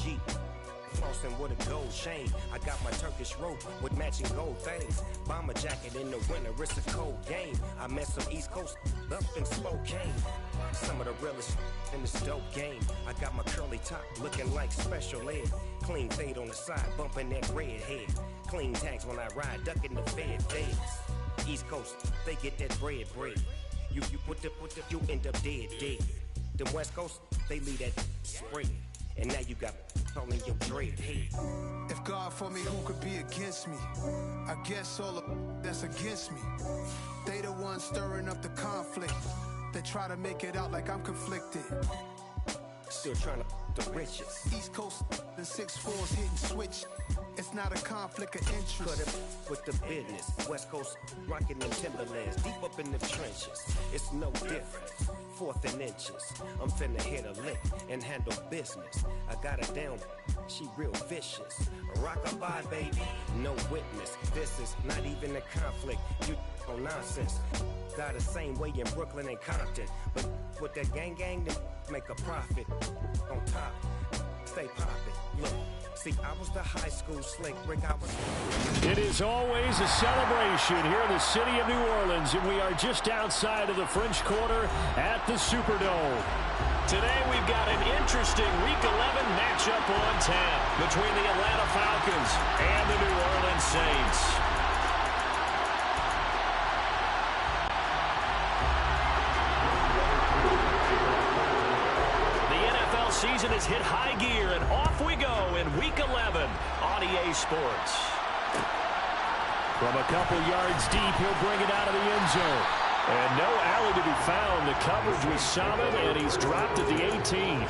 Jeep. Flossing with a gold chain. I got my Turkish rope with matching gold things. Bomber jacket in the winter, it's a cold game. I met some East Coast up in Spokane. Some of the realest in this dope game. I got my curly top looking like special ed. Clean fade on the side, bumping that red head. Clean tags when I ride, ducking the feds. East Coast, they get that bread. You you end up dead. The West Coast, they leave that spread. And now you got calling your dread head. If God for me, who could be against me? I guess all of that's against me. They the ones stirring up the conflict. They try to make it out like I'm conflicted. Still trying to the riches. East Coast, the 6'4's hitting switch. It's not a conflict of interest. Cut it with the business. West Coast rocking them Timberlands deep up in the trenches. It's no different. Fourth and inches. I'm finna hit a lick and handle business. I got her down. She real vicious. Rock-a-bye, baby. No witness. This is not even a conflict. You on nonsense. Got the same way in Brooklyn and Compton. But with that gang, they make a profit. On top, stay poppin'. Look. See, I was the high school slick Rick. It is always a celebration here in the city of New Orleans, and we are just outside of the French Quarter at the Superdome. Today we've got an interesting Week 11 matchup on tap between the Atlanta Falcons and the New Orleans Saints. Season has hit high gear, and off we go in Week 11 on EA Sports. From a couple yards deep, he'll bring it out of the end zone. And no alley to be found. The coverage was solid, and he's dropped at the 18.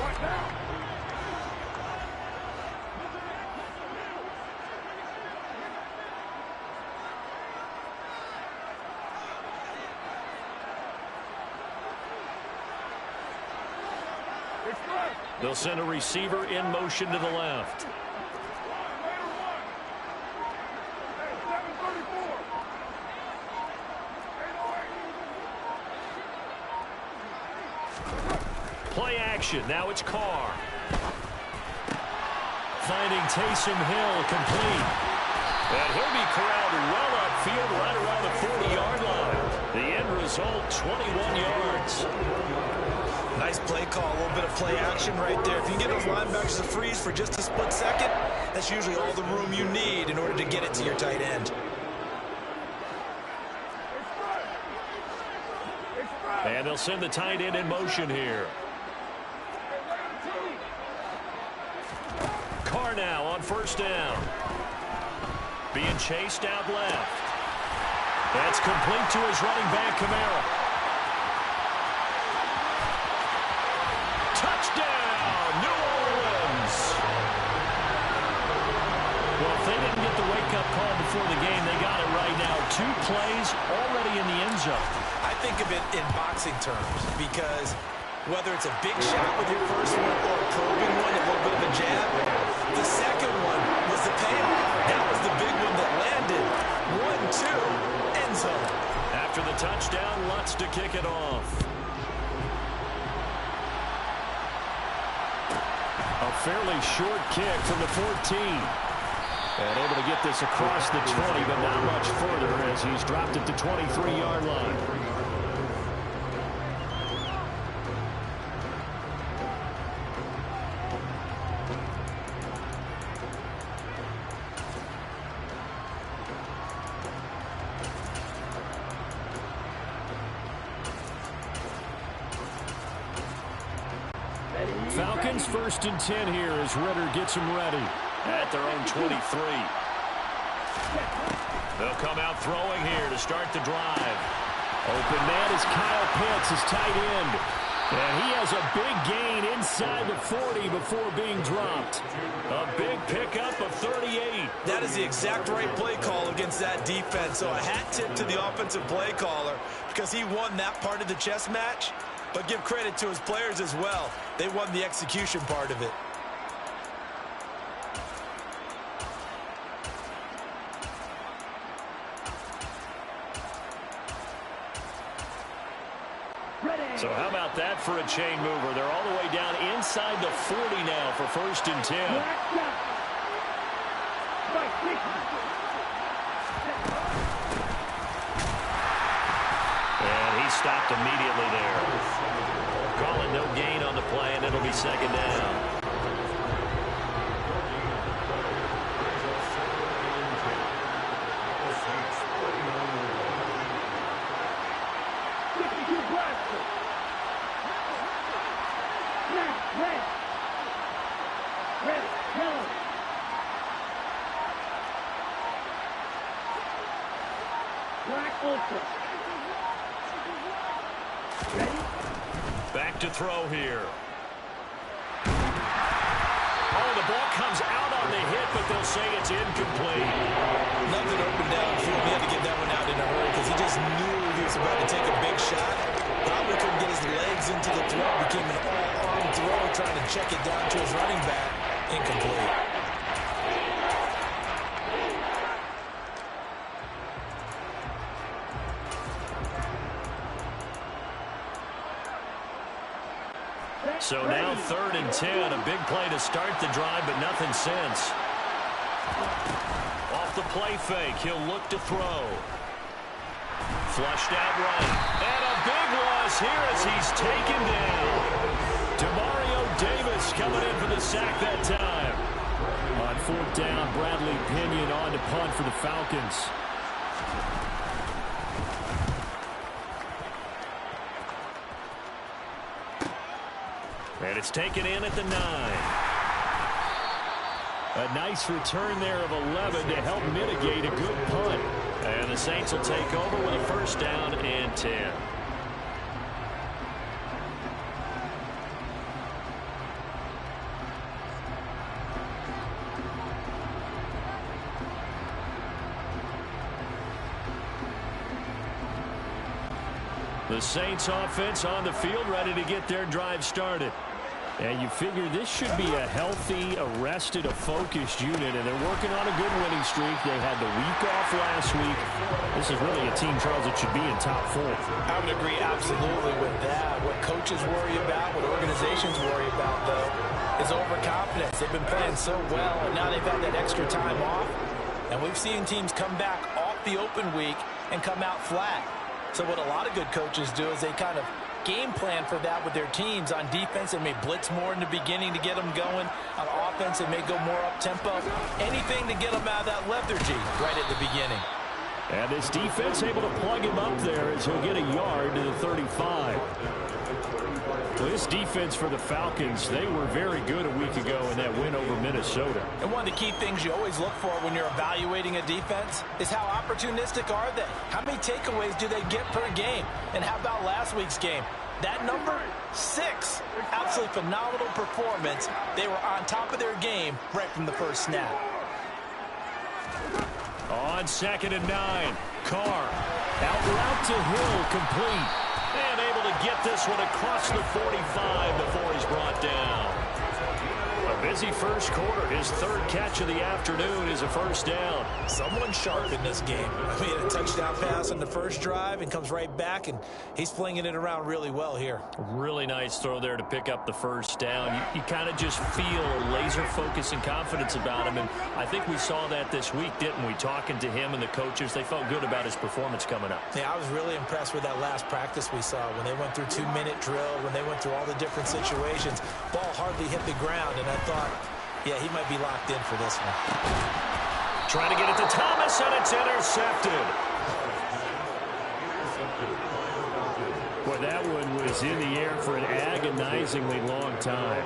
Right now. They'll send a receiver in motion to the left. Play action. Now it's Carr. Finding Taysom Hill complete. And he'll be corralled well upfield right around the 40-yard line. The end result, 21 yards. Nice play call, a little bit of play action right there. If you can get those linebackers to freeze for just a split second, that's usually all the room you need in order to get it to your tight end. And they'll send the tight end in motion here. Carr now on first down. Being chased out left. That's complete to his running back, Kamara. Touchdown, New Orleans. Well, if they didn't get the wake-up call before the game, they got it right now. 2 plays already in the end zone. I think of it in boxing terms because whether it's a big shot with your first one or a probing one, a little bit of a jab, the second one was the payoff. That was the big one that landed. 1-2, end zone. After the touchdown, Lutz to kick it off. A fairly short kick from the 14. And able to get this across the 20, but not much further as he's dropped it to 23-yard line. Falcons 1st and 10 here as Ritter gets them ready at their own 23. They'll come out throwing here to start the drive. Open man is Kyle Pitts, his tight end. And he has a big gain inside the 40 before being dropped. A big pickup of 38. That is the exact right play call against that defense. So a hat tip to the offensive play caller because he won that part of the chess match. But give credit to his players as well. They won the execution part of it. So how about that for a chain mover? They're all the way down inside the 40 now for 1st and 10. And he stopped immediately there. Calling no gain on the play, and it'll be 2nd down. Back to throw here. Oh, the ball comes out on the hit, but they'll say it's incomplete. Nothing open downfield. He had to get that one out in a hurry because he just knew he was about to take a big shot. Probably couldn't get his legs into the throw. Became an all-arm throw, trying to check it down to his running back. Incomplete. So now 3rd and 10, a big play to start the drive, but nothing since. Off the play fake, he'll look to throw. Flushed out right, and a big loss here as he's taken down. Demario Davis coming in for the sack that time. On 4th down, Bradley Pinion on to punt for the Falcons. And it's taken in at the 9. A nice return there of 11 to help mitigate a good punt. And the Saints will take over with a 1st down and 10. The Saints offense on the field, ready to get their drive started. And you figure this should be a healthy, arrested, a focused unit, and they're working on a good winning streak. They had the week off last week. This is really a team, Charles, that should be in top 4. I would agree absolutely with that. What coaches worry about, what organizations worry about, though, is overconfidence. They've been playing so well, and now they've had that extra time off. And we've seen teams come back off the open week and come out flat. So what a lot of good coaches do is they kind of game plan for that with their teams. On defense, they may blitz more in the beginning to get them going. On offense, they may go more up-tempo. Anything to get them out of that lethargy right at the beginning. And this defense able to plug him up there as he'll get a yard to the 35. Well, this defense for the Falcons, they were very good a week ago in that win over Minnesota. And one of the key things you always look for when you're evaluating a defense is how opportunistic are they? How many takeaways do they get per game? And how about last week's game? That number, 6. Absolutely phenomenal performance. They were on top of their game right from the first snap. On 2nd and 9, Carr out route to Hill, complete. And able to get this one across the 45 before he's brought down. A busy first quarter. His 3rd catch of the afternoon is a 1st down. Someone sharp in this game. He had a touchdown pass on the first drive and comes right back, and he's flinging it around really well here. Really nice throw there to pick up the 1st down. You kind of just feel a laser focus and confidence about him, and I think we saw that this week, didn't we? Talking to him and the coaches, they felt good about his performance coming up. Yeah, I was really impressed with that last practice we saw when they went through 2-minute drill, when they went through all the different situations. Ball hardly hit the ground, and I thought, yeah, he might be locked in for this one. Trying to get it to Thomas, and it's intercepted. Well, that one was in the air for an agonizingly long time.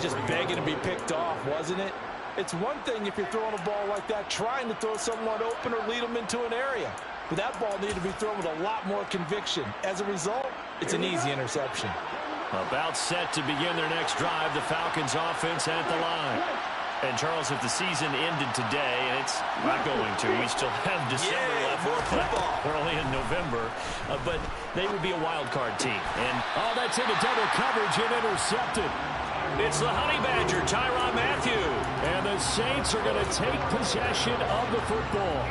Just begging to be picked off, wasn't it? It's one thing if you're throwing a ball like that, trying to throw someone open or lead them into an area. But that ball needed to be thrown with a lot more conviction. As a result, it's an easy interception. About set to begin their next drive, the Falcons offense at the line. And, Charles, if the season ended today, and it's not going to, we still have December left. More football. We're only in November. But they would be a wild card team. And, oh, that's into double coverage and intercepted. It's the Honey Badger, Tyrann Mathieu. And the Saints are going to take possession of the football.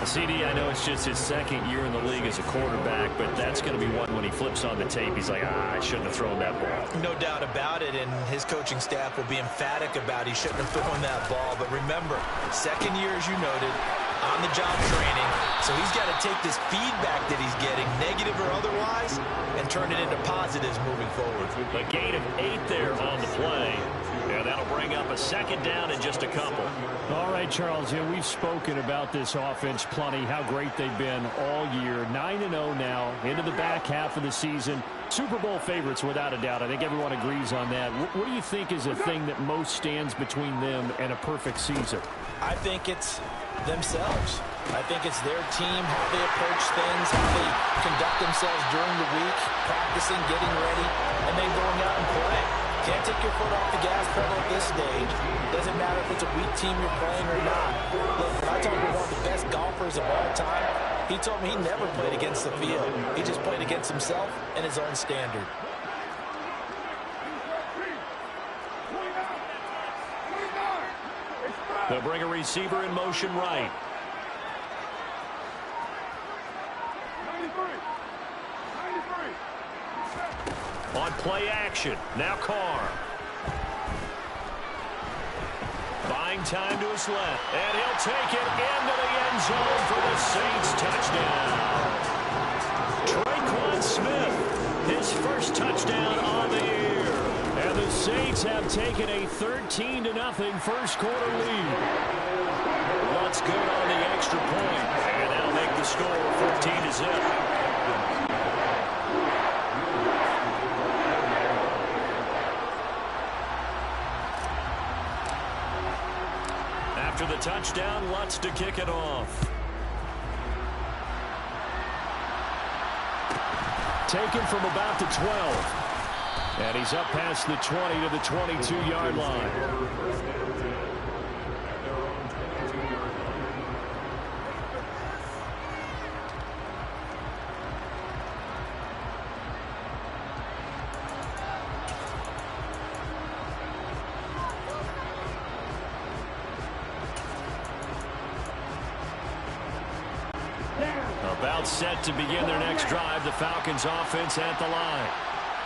CD, I know it's just his second year in the league as a quarterback, but that's going to be one when he flips on the tape. He's like, I shouldn't have thrown that ball. No doubt about it, and his coaching staff will be emphatic about he shouldn't have thrown that ball. But remember, second year, as you noted, on-the-job training, so he's got to take this feedback that he's getting, negative or otherwise, and turn it into positives moving forward. A gain of 8 there on the play. And that'll bring up a second down in just a couple. All right, Charles, we've spoken about this offense plenty, how great they've been all year. 9-0 now, into the back half of the season. Super Bowl favorites, without a doubt. I think everyone agrees on that. What do you think is the thing that most stands between them and a perfect season? I think it's themselves. I think it's their team, how they approach things, how they conduct themselves during the week, practicing, getting ready, and then going out and playing. Can't take your foot off the gas pedal at this stage. Doesn't matter if it's a weak team you're playing or not. Look, when I talk to one of the best golfers of all time, he told me he never played against the field. He just played against himself and his own standard. They'll bring a receiver in motion right. On play action, now Carr. Buying time to his left, and he'll take it into the end zone for the Saints touchdown. Traquan Smith, his first touchdown on the year. And the Saints have taken a 13-0 first quarter lead. What's good on the extra point, and that'll make the score 14-0. After the touchdown, Lutz to kick it off. Taken from about the 12. And he's up past the 20 to the 22-yard line. About set to begin their next drive, the Falcons offense at the line.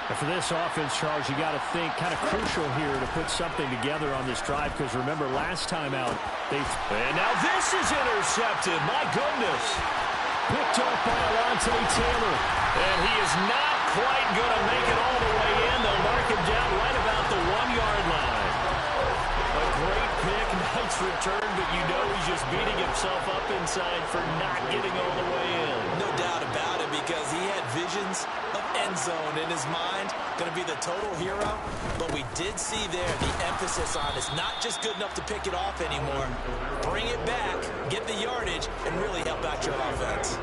And for this offense, Charles, you got to think kind of crucial here to put something together on this drive, because remember last time out and now this is intercepted. My goodness. Picked up by Alontae Taylor. And he is not quite going to make it all the way in. They'll mark him down right about the 1-yard line. A great pick, nice return, but you know he's just beating himself up inside for not getting all the way in. No doubt about it, because he had visions of end zone in his mind. Going to be the total hero. But we did see there the emphasis on it's not just good enough to pick it off anymore. Bring it back, get the yardage, and really help out your offense.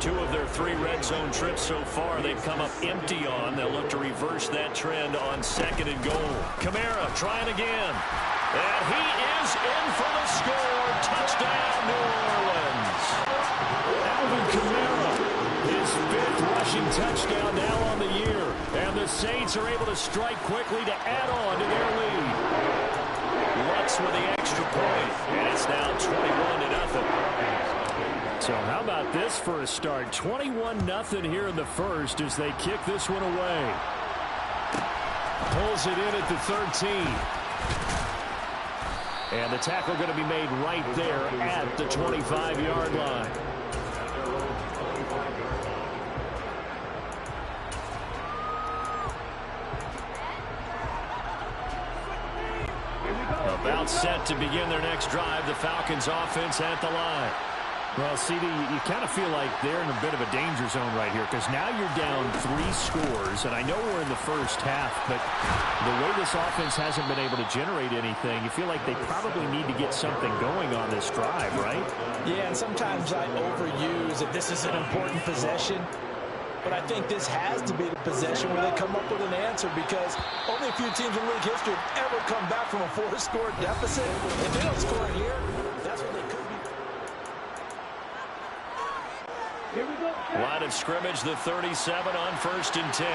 2 of their 3 red zone trips so far they've come up empty on. They'll look to reverse that trend on 2nd and goal. Kamara trying again. And he is in for the score. Touchdown, New Orleans. Alvin Kamara, his 5th rushing touchdown now on the year. And the Saints are able to strike quickly to add on to their lead. Lutz with the extra point. And it's now 21-0. So how about this for a start? 21-0 here in the first as they kick this one away. Pulls it in at the 13. And the tackle going to be made right there at the 25-yard line. About set to begin their next drive, the Falcons offense at the line. Well, CD, you kind of feel like they're in a bit of a danger zone right here, because now you're down 3 scores, and I know we're in the first half, but the way this offense hasn't been able to generate anything, you feel like they probably need to get something going on this drive, right? Yeah, and sometimes I overuse that this is an important possession. But I think this has to be the possession where they come up with an answer, because only a few teams in league history have ever come back from a 4-score deficit. If they don't score here, that's what they could be. Here we go. Line of scrimmage, the 37 on 1st and 10.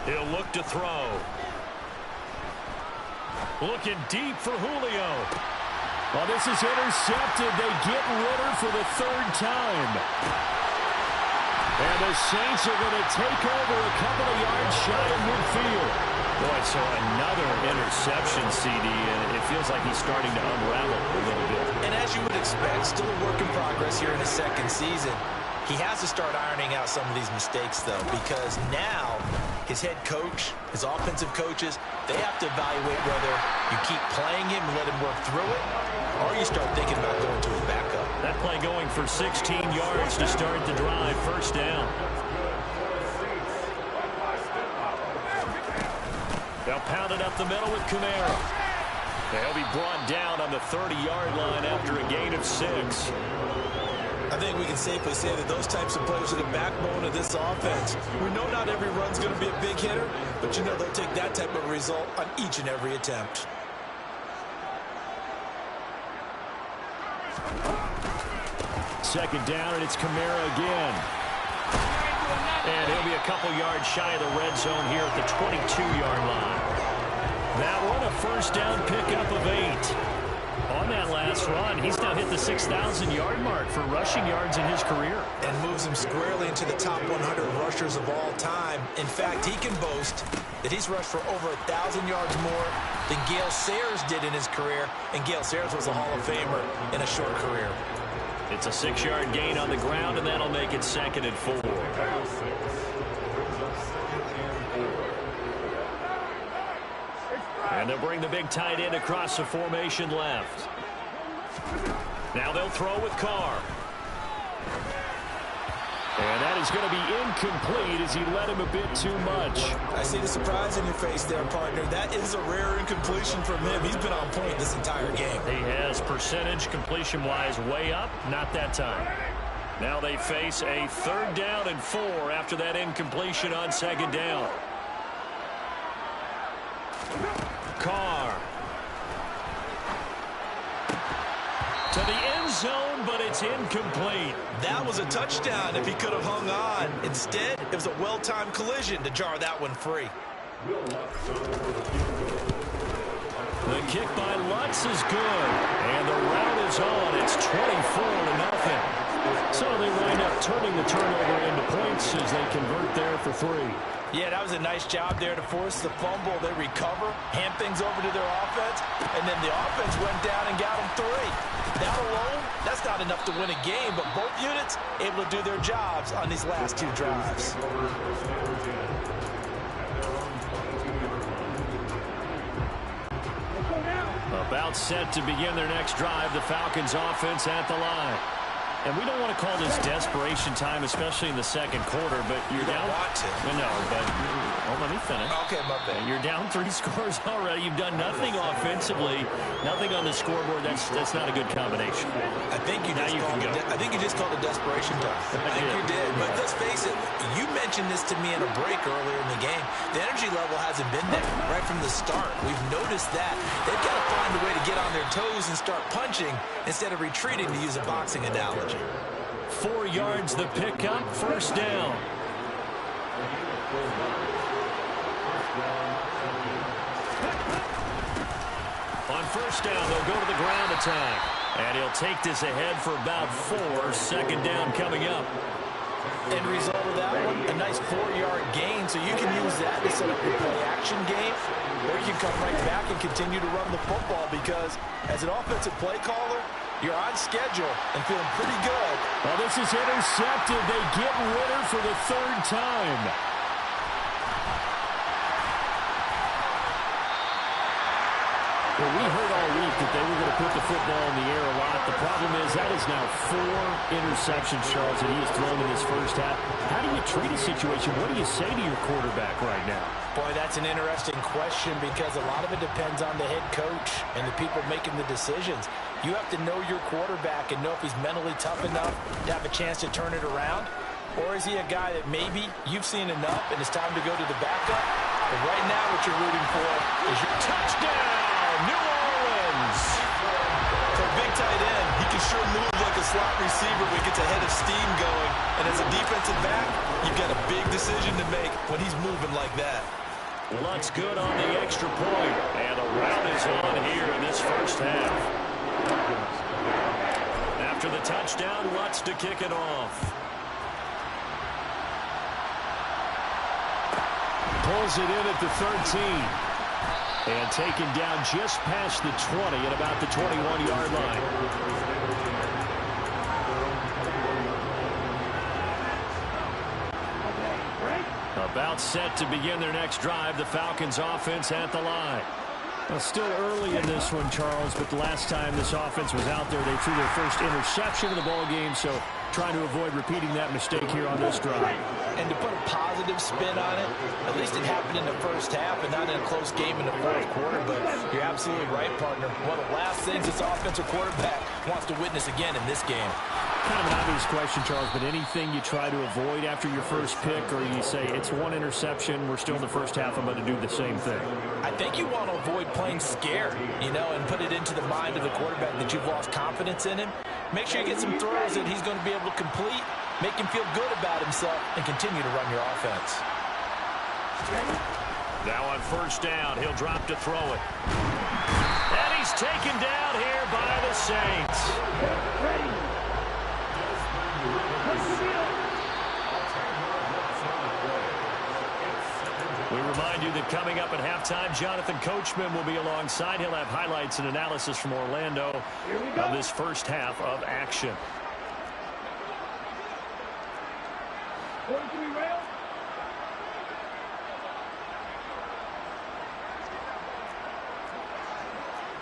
He'll look to throw. Looking deep for Julio. Well, this is intercepted. They get Ritter for the third time. And the Saints are going to take over a couple of yards shy of midfield. Boy, so another interception, CD, and it feels like he's starting to unravel a little bit. And as you would expect, still a work in progress here in his second season. He has to start ironing out some of these mistakes, though, because now his head coach, his offensive coaches, they have to evaluate whether you keep playing him and let him work through it, or you start thinking about going to his backup. That play going for 16 yards to start the drive. First down. They'll pound it up the middle with Kamara. He'll be brought down on the 30-yard line after a gain of 6. I think we can safely say that those types of players are the backbone of this offense. We know not every run's going to be a big hitter, but you know they'll take that type of result on each and every attempt. Second down, and it's Kamara again. And he'll be a couple yards shy of the red zone here at the 22-yard line. That one, a first down pickup of 8. On that last run, he's now hit the 6,000-yard mark for rushing yards in his career. And moves him squarely into the top 100 rushers of all time. In fact, he can boast that he's rushed for over 1,000 yards more than Gale Sayers did in his career. And Gale Sayers was a Hall of Famer in a short career. It's a 6-yard gain on the ground, and that'll make it 2nd and 4. And they'll bring the big tight end across the formation left. Now they'll throw with Carr. And that is going to be incomplete as he led him a bit too much. I see the surprise in your face there, partner. That is a rare incompletion from him. He's been on point this entire game. He has percentage completion-wise way up. Not that time. Now they face a 3rd down and 4 after that incompletion on 2nd down. Carr. To the end zone, but it's incomplete. That was a touchdown if he could have hung on. Instead, it was a well-timed collision to jar that one free. The kick by Lutz is good. And the route is on. It's 24-0. So they wind up turning the turnover into points as they convert there for 3. Yeah, that was a nice job there to force the fumble. They recover, hand things over to their offense, and then the offense went down and got them 3. That alone, that's not enough to win a game, but both units able to do their jobs on these last 2 drives. About set to begin their next drive, the Falcons offense at the line. And we don't want to call this desperation time, especially in the second quarter, but you're down. Want to. No, but let me finish. Okay, my bad. You're down 3 scores already. You've done nothing offensively, nothing on the scoreboard. That's not a good combination. I think you just called it desperation time. I think you did. But let's face it, you mentioned this to me in a break earlier in the game. The energy level hasn't been there right from the start. We've noticed that. They've got to find a way to get on their toes and start punching instead of retreating, to use a boxing analogy. 4 yards the pickup, first down. On first down, they'll go to the ground attack. And he'll take this ahead for about 4. 2nd down coming up. End result of that one, a nice 4-yard gain, so you can use that to set up your play-action game, or you can come right back and continue to run the football, because as an offensive play caller, you're on schedule and feeling pretty good. Well, this is intercepted. They get Ritter for the 3rd time. Well, we heard all week that they were going to put the football in the air a lot. The problem is that is now 4 interceptions, Charles, that he has thrown in this first half. How do you treat a situation? What do you say to your quarterback right now? Boy, that's an interesting question, because a lot of it depends on the head coach and the people making the decisions. You have to know your quarterback and know if he's mentally tough enough to have a chance to turn it around. Or is he a guy that maybe you've seen enough and it's time to go to the backup? But right now what you're rooting for is your touchdown, New Orleans. For a big tight end, he can sure move like a slot receiver when he gets a head of steam going. And as a defensive back, You've got a big decision to make when he's moving like that. Lutz good on the extra point, and a rout is on here in this first half. After the touchdown, Lutz to kick it off. Pulls it in at the 13. And taken down just past the 20 at about the 21-yard line. About set to begin their next drive, the Falcons offense at the line. Well, still early in this one, Charles, but the last time this offense was out there, they threw their first interception of the ball game, so trying to avoid repeating that mistake here on this drive. And to put a positive spin on it, at least it happened in the first half and not in a close game in the fourth quarter, but you're absolutely right, partner. One of the last things this offensive quarterback wants to witness again in this game. Kind of an obvious question, Charles, but anything you try to avoid after your first pick, or you say it's one interception, we're still in the first half, I'm going to do the same thing? I think you want to avoid playing scared, and put it into the mind of the quarterback that you've lost confidence in him. Make sure you get some throws that he's going to be able to complete, make him feel good about himself, and continue to run your offense. Now on first down, he'll drop to throw it. And he's taken down here by the Saints. We remind you that coming up at halftime, Jonathan Coachman will be alongside. He'll have highlights and analysis from Orlando of this first half of action. 43 rail.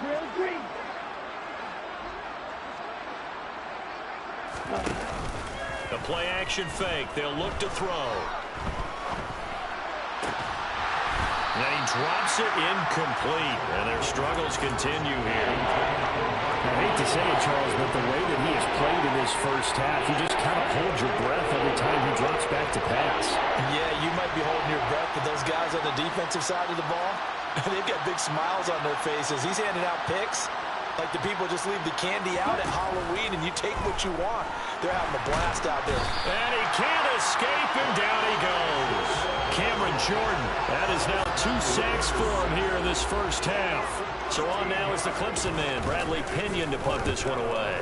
Rail green. The play action fake. They'll look to throw. And he drops it incomplete, and their struggles continue here. I hate to say it, Charles, but the way that he has played in this first half, you just kind of hold your breath every time he drops back to pass. Yeah, you might be holding your breath, but those guys on the defensive side of the ball, they've got big smiles on their faces. He's handing out picks like the people just leave the candy out at Halloween and you take what you want. They're having a blast out there. And he can't escape, and down he goes. Cameron Jordan, that is now 2 sacks for him here in this first half. So on now is the Clemson man, Bradley Pinion, to punt this one away.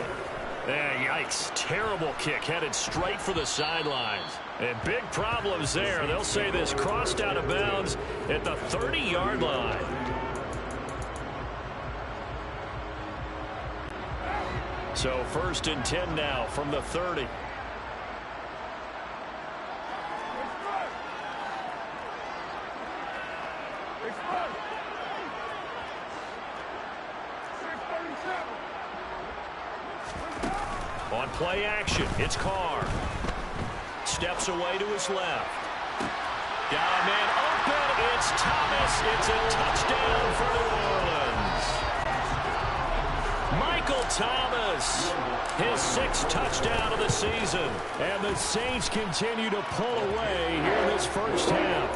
Yikes, terrible kick, headed straight for the sidelines. And big problems there. They'll say this crossed out of bounds at the 30-yard line. So first and 10 now from the 30. On play action, it's Carr. Steps away to his left. Got a man open. It's Thomas. It's a touchdown for New Orleans. Michael Thomas, his 6th touchdown of the season. And the Saints continue to pull away here in this first half.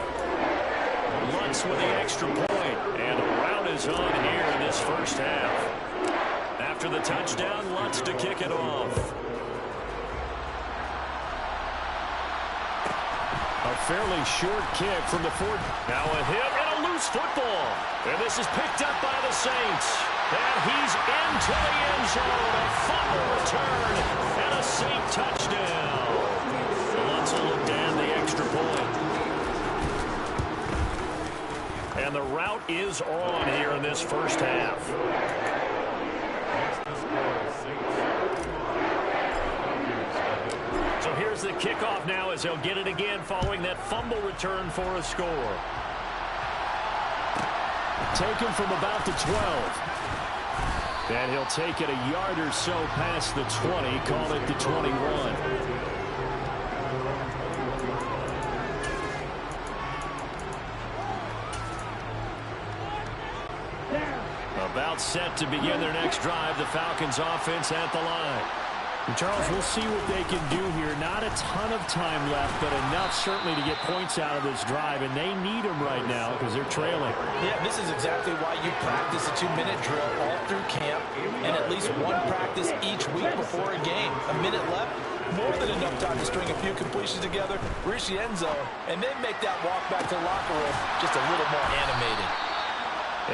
Lutz with the extra point, and a rout is on here in this first half. After the touchdown, Lutz to kick it off. A fairly short kick from the 4. Now a hit and a loose football. And this is picked up by the Saints. And he's into the end zone. A fumble return and a Saint touchdown. Lutz will look down the extra point. And the rout is on here in this first half. So here's the kickoff now as they'll get it again following that fumble return for a score. Taken from about the 12. And he'll take it a yard or so past the 20, call it the 21. About set to begin their next drive, the Falcons offense at the line. And Charles, we'll see what they can do here. Not a ton of time left, but enough certainly to get points out of this drive, and they need them right now because they're trailing. Yeah, this is exactly why you practice a 2-minute drill all through camp and at least one practice each week before a game. A minute left, more than enough time to string a few completions together, reach the end zone, and then make that walk back to the locker room just a little more animated.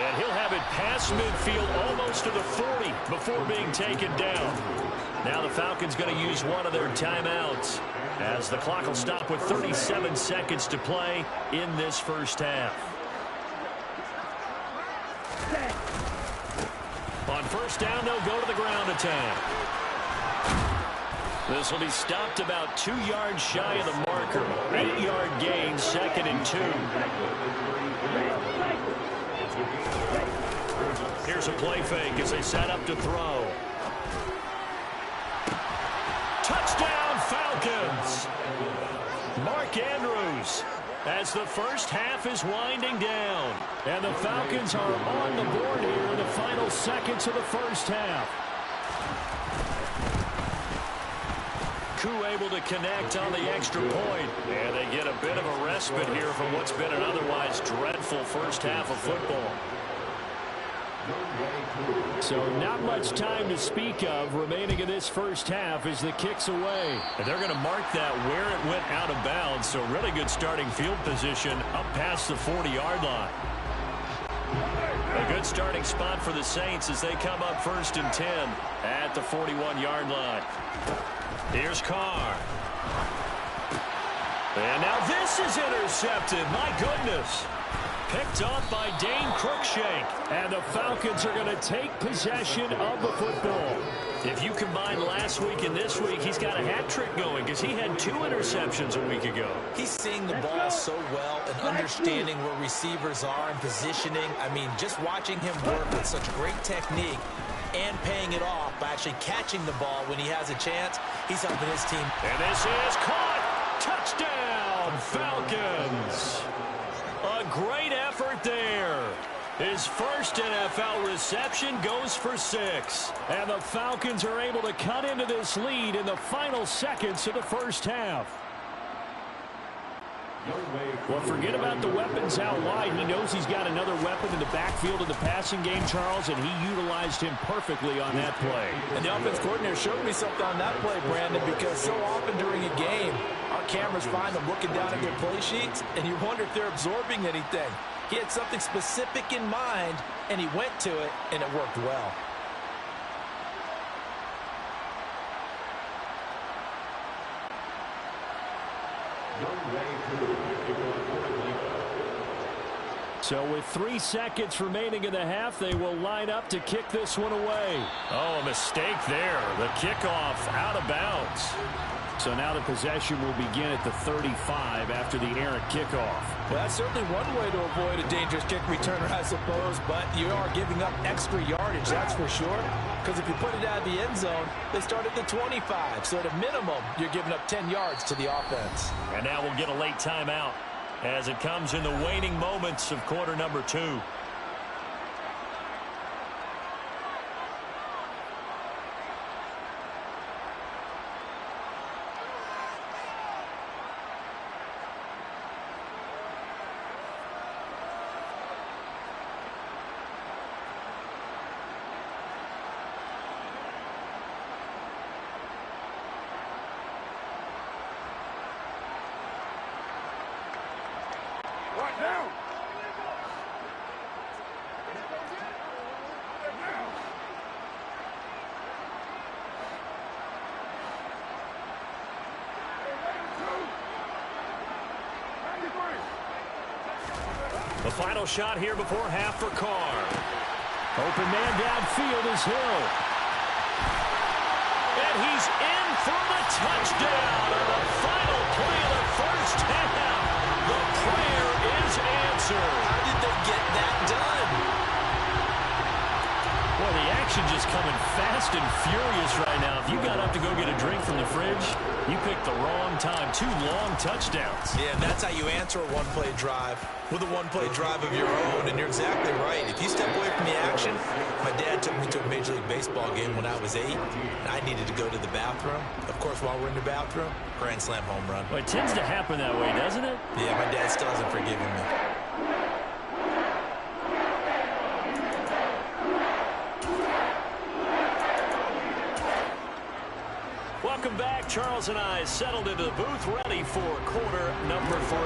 And he'll have it past midfield almost to the 40 before being taken down. Now the Falcons going to use one of their timeouts as the clock will stop with 37 seconds to play in this first half. On first down, they'll go to the ground attack. This will be stopped about 2 yards shy of the marker. 8-yard gain, 2nd and 2. Here's a play fake as they set up to throw. Touchdown, Falcons! Mark Andrews as the first half is winding down. And the Falcons are on the board here in the final seconds of the first half. Koo able to connect on the extra point. And they get a bit of a respite here from what's been an otherwise dreadful first half of football. So not much time to speak of remaining in this first half as the kick's away. And they're going to mark that where it went out of bounds. So really good starting field position up past the 40-yard line. A good starting spot for the Saints as they come up 1st and 10 at the 41-yard line. Here's Carr. And now this is intercepted. My goodness. Picked off by Dane Cruikshank. And the Falcons are going to take possession of the football. If you combine last week and this week, he's got a hat trick going because he had 2 interceptions a week ago. He's seeing the ball so well and understanding where receivers are and positioning. I mean, just watching him work with such great technique and paying it off by actually catching the ball when he has a chance, he's helping his team. And this is caught. Touchdown, Falcons. A great effort there. His first NFL reception goes for 6. And the Falcons are able to cut into this lead in the final seconds of the first half. Well, forget about the weapons out wide. He knows he's got another weapon in the backfield in the passing game, Charles, and he utilized him perfectly on that play. And the offense coordinator showed me something on that play, Brandon, because so often during a game, our cameras find them looking down at their play sheets, and you wonder if they're absorbing anything. He had something specific in mind, and he went to it, and it worked well. So with 3 seconds remaining in the half, they will line up to kick this one away. Oh, a mistake there. The kickoff out of bounds. So now the possession will begin at the 35 after the errant kickoff. Well, that's certainly one way to avoid a dangerous kick returner, I suppose, but you are giving up extra yardage, that's for sure. Because if you put it out of the end zone, they start at the 25. So at a minimum, you're giving up 10 yards to the offense. And now we'll get a late timeout as it comes in the waning moments of quarter number 2. The final shot here before half for Carr. Open man downfield is Hill. And he's in for the touchdown on the final play of the first half. The prayer is answered. How did they get that done? Well, the action just coming fast and furious right now. If you got up to go get a drink from the fridge, you picked the wrong time. 2 long touchdowns. Yeah, and that's how you answer a one-play drive with a one-play drive of your own. And you're exactly right. If you step away from the action, my dad took me to a Major League Baseball game when I was 8, and I needed to go to the bathroom. Of course, while we're in the bathroom, grand slam home run. Well, it tends to happen that way, doesn't it? Yeah, my dad still hasn't forgiven me. Welcome back. Charles and I settled into the booth, ready for quarter number 3.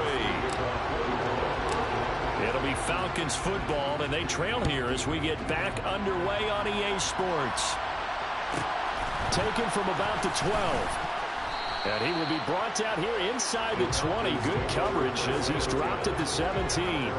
It'll be Falcons football, and they trail here as we get back underway on EA Sports. Taken from about the 12. And he will be brought down here inside the 20. Good coverage as he's dropped at the 17.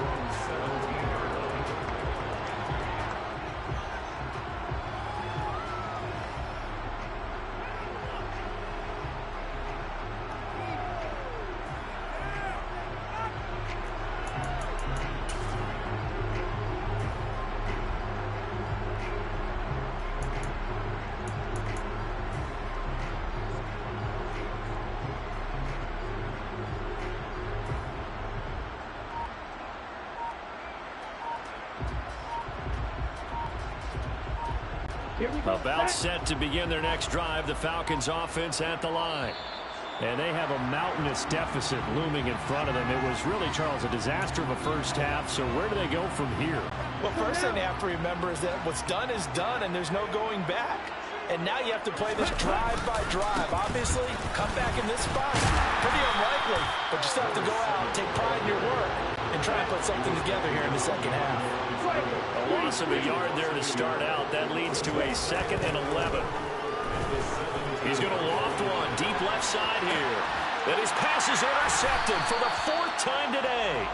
About set to begin their next drive, the Falcons offense at the line. And they have a mountainous deficit looming in front of them. It was really, Charles, a disaster of a first half. So where do they go from here? Well, first thing they have to remember is that what's done is done, and there's no going back. And now you have to play this drive by drive. Obviously, come back in this spot, pretty unlikely. But you still have to go out and take pride in your work and try and put something together here in the second half. A loss of a yard there to start out. That leads to a 2nd and 11. He's going to loft one deep left side here. And his pass is intercepted for the 4th time today.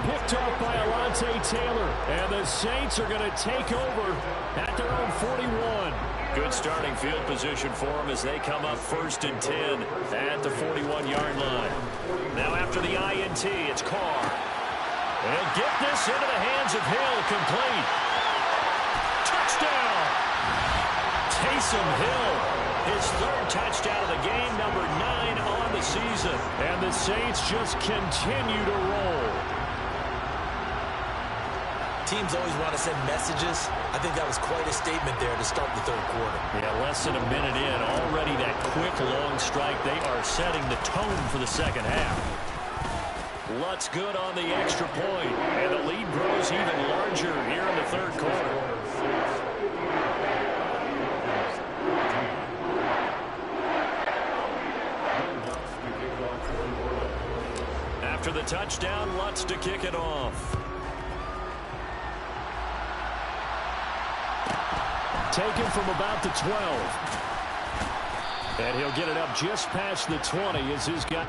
Picked off by Alontae Taylor. And the Saints are going to take over at their own 41. Good starting field position for them as they come up 1st and 10 at the 41-yard line. Now after the INT, it's Carr. And he'll get this into the hands of Hill, complete. Touchdown! Taysom Hill, his 3rd touchdown of the game, number 9 on the season. And the Saints just continue to roll. Teams always want to send messages. I think that was quite a statement there to start the 3rd quarter. Yeah, less than a minute in. Already that quick, long strike. They are setting the tone for the second half. Lutz good on the extra point, and the lead grows even larger here in the 3rd quarter. After the touchdown, Lutz to kick it off. Taken from about the 12. And he'll get it up just past the 20 as he's got...